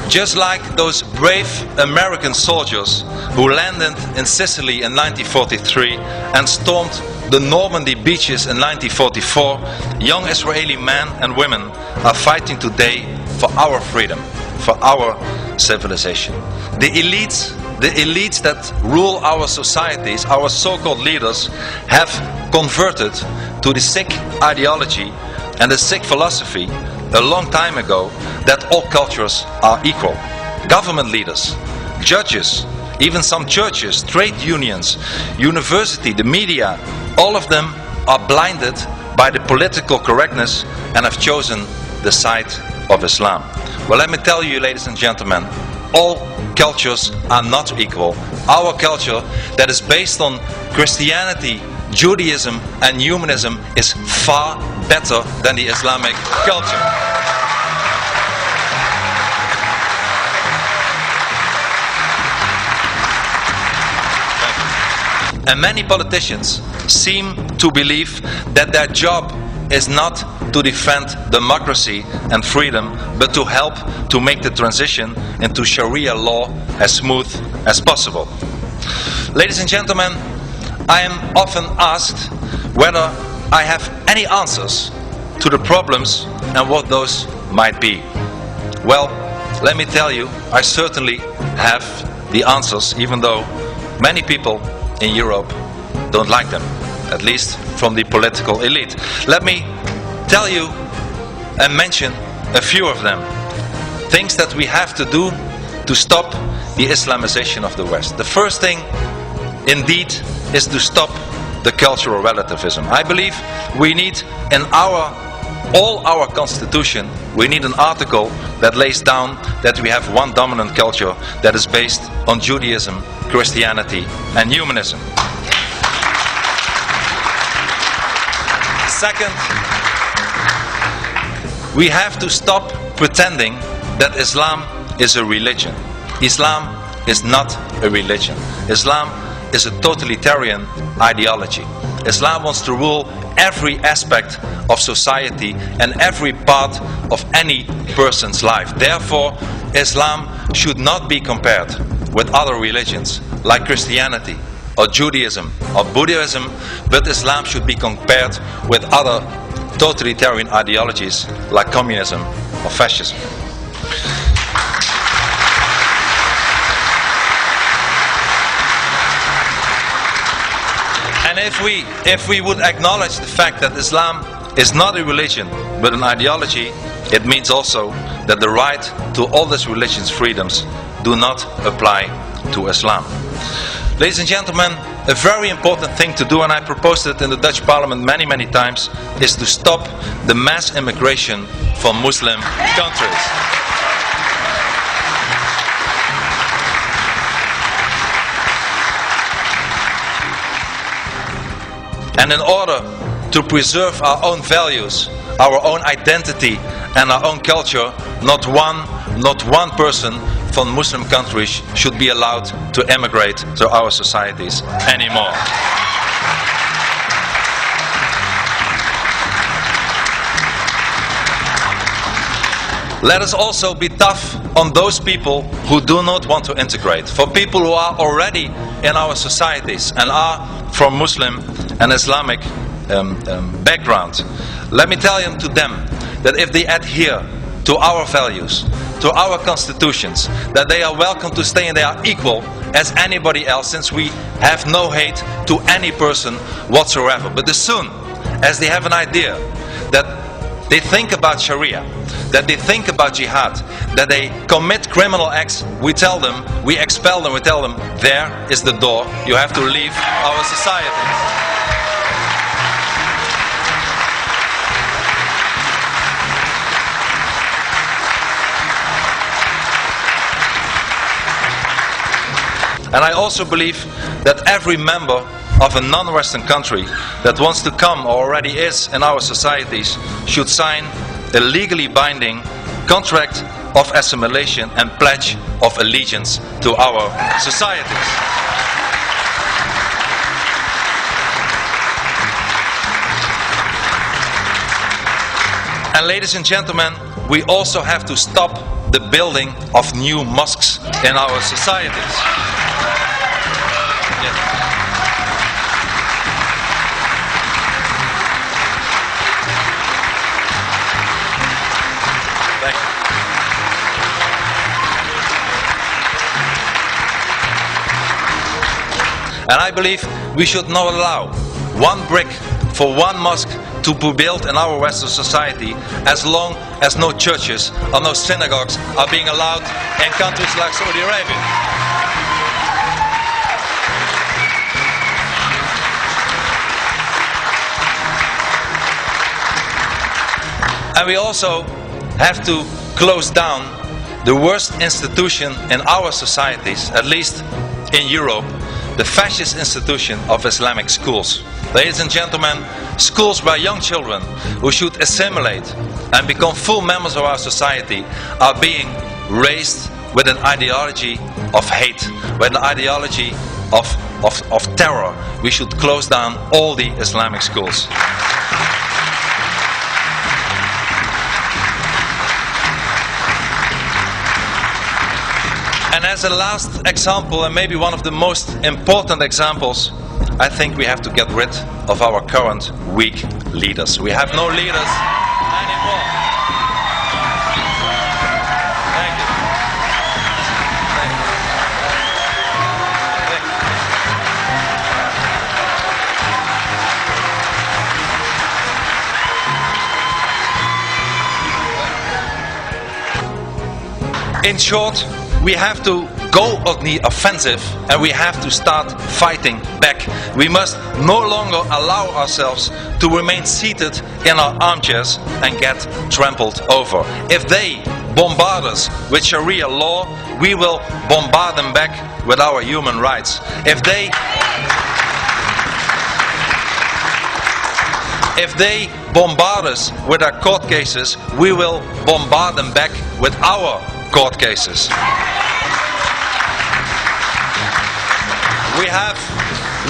Just like those brave American soldiers who landed in Sicily in 1943 and stormed the Normandy beaches in 1944, young Israeli men and women are fighting today for our freedom, for our civilization. The elites that rule our societies, our so-called leaders, have converted to the sick ideology and the sick philosophy a long time ago that all cultures are equal. Government leaders, judges, even some churches, trade unions, university, the media, all of them are blinded by the political correctness and have chosen the side of Islam. Well, let me tell you, ladies and gentlemen, all cultures are not equal. Our culture that is based on Christianity, Judaism and humanism is far better than the Islamic culture. And many politicians seem to believe that their job is not to defend democracy and freedom, but to help to make the transition into Sharia law as smooth as possible. Ladies and gentlemen, I am often asked whether I have any answers to the problems and what those might be. Well, let me tell you, I certainly have the answers, even though many people in Europe don't like them, at least from the political elite. Let me tell you and mention a few of them. Things that we have to do to stop the Islamization of the West. The first thing, indeed, is to stop the cultural relativism. I believe we need in all our constitution, we need an article that lays down that we have one dominant culture that is based on Judaism, Christianity and humanism. Second, we have to stop pretending that Islam is a religion. Islam is not a religion. Islam is a totalitarian ideology. Islam wants to rule every aspect of society and every part of any person's life. Therefore, Islam should not be compared with other religions like Christianity or Judaism or Buddhism, but Islam should be compared with other totalitarian ideologies like communism or fascism. And if we would acknowledge the fact that Islam is not a religion but an ideology, it means also that the right to all these religious freedoms do not apply to Islam. Ladies and gentlemen, a very important thing to do, and I proposed it in the Dutch Parliament many times, is to stop the mass immigration from Muslim countries. And in order to preserve our own values, our own identity and our own culture, not one person from Muslim countries should be allowed to emigrate to our societies anymore. Let us also be tough on those people who do not want to integrate. For people who are already in our societies and are from Muslim and Islamic background, let me tell to them that if they adhere to our values, to our constitutions, that they are welcome to stay and they are equal as anybody else, since we have no hate to any person whatsoever. But as soon as they have an idea that they think about Sharia, that they think about jihad, that they commit criminal acts, we tell them, we expel them, we tell them, there is the door, you have to leave our society. And I also believe that every member of a non-Western country that wants to come or already is in our societies should sign a legally binding contract of assimilation and pledge of allegiance to our societies. And ladies and gentlemen, we also have to stop the building of new mosques in our societies. Yes. Thank you. And I believe we should not allow one brick for one mosque to be built in our Western society as long as no churches or no synagogues are being allowed in countries like Saudi Arabia. And we also have to close down the worst institution in our societies, at least in Europe, the fascist institution of Islamic schools. Ladies and gentlemen, schools where young children who should assimilate and become full members of our society are being raised with an ideology of hate, with an ideology of terror. We should close down all the Islamic schools. And as a last example, and maybe one of the most important examples, I think we have to get rid of our current weak leaders. We have no leaders anymore. Thank you. Thank you. Thank you. In short, we have to go on the offensive and we have to start fighting back. We must no longer allow ourselves to remain seated in our armchairs and get trampled over. If they bombard us with Sharia law, we will bombard them back with our human rights. If they bombard us with our court cases, we will bombard them back with our court cases.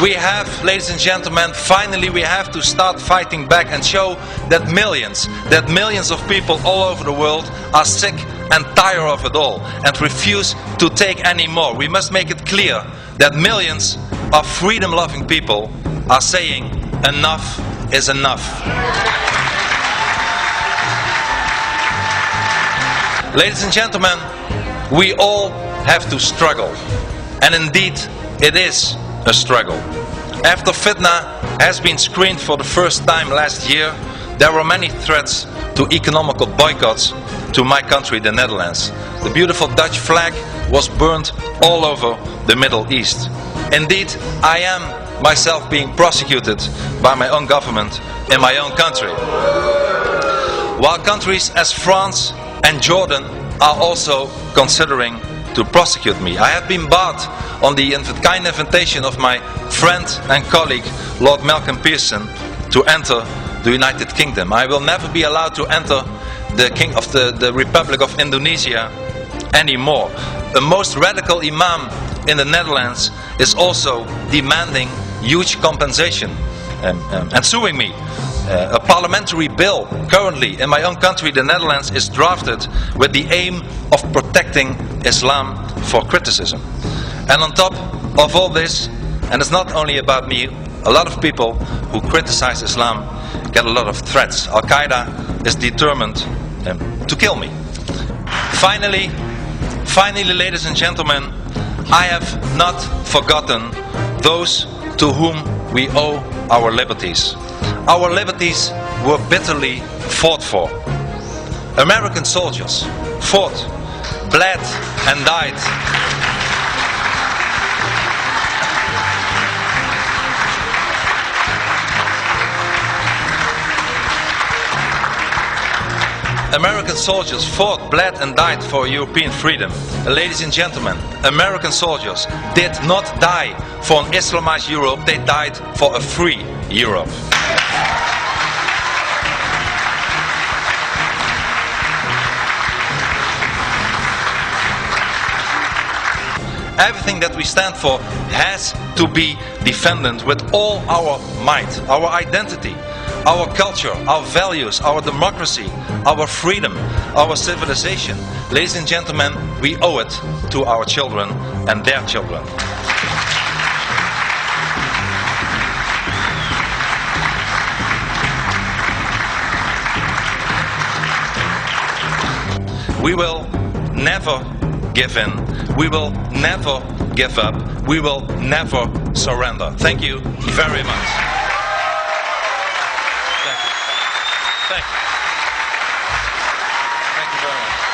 We have, ladies and gentlemen, finally we have to start fighting back and show that millions of people all over the world are sick and tired of it all and refuse to take any more. We must make it clear that millions of freedom-loving people are saying enough is enough. Ladies and gentlemen, we all have to struggle, and indeed it is a struggle. After fitna has been screened for the first time last year, there were many threats to economical boycotts to my country, the Netherlands. The beautiful Dutch flag was burned all over the Middle East. Indeed, I am myself being prosecuted by my own government in my own country. While countries as France and Jordan are also considering to prosecute me. I have been barred on the kind invitation of my friend and colleague Lord Malcolm Pearson to enter the United Kingdom. I will never be allowed to enter the Republic of Indonesia anymore. The most radical imam in the Netherlands is also demanding huge compensation and suing me. A parliamentary bill currently in my own country, the Netherlands, is drafted with the aim of protecting Islam for criticism. And on top of all this, and it's not only about me, a lot of people who criticize Islam get a lot of threats. Al-Qaeda is determined to kill me. Finally, ladies and gentlemen, I have not forgotten those to whom we owe our liberties. Our liberties were bitterly fought for. American soldiers fought, bled and died. American soldiers fought, bled and died for European freedom. Ladies and gentlemen, American soldiers did not die for an Islamized Europe, they died for a free Europe. Everything that we stand for has to be defended with all our might. Our identity, our culture, our values, our democracy, our freedom, our civilization. Ladies and gentlemen, we owe it to our children and their children. We will never give in. We will never give up. We will never surrender. Thank you very much. Thank you. Thank you. Thank you very much.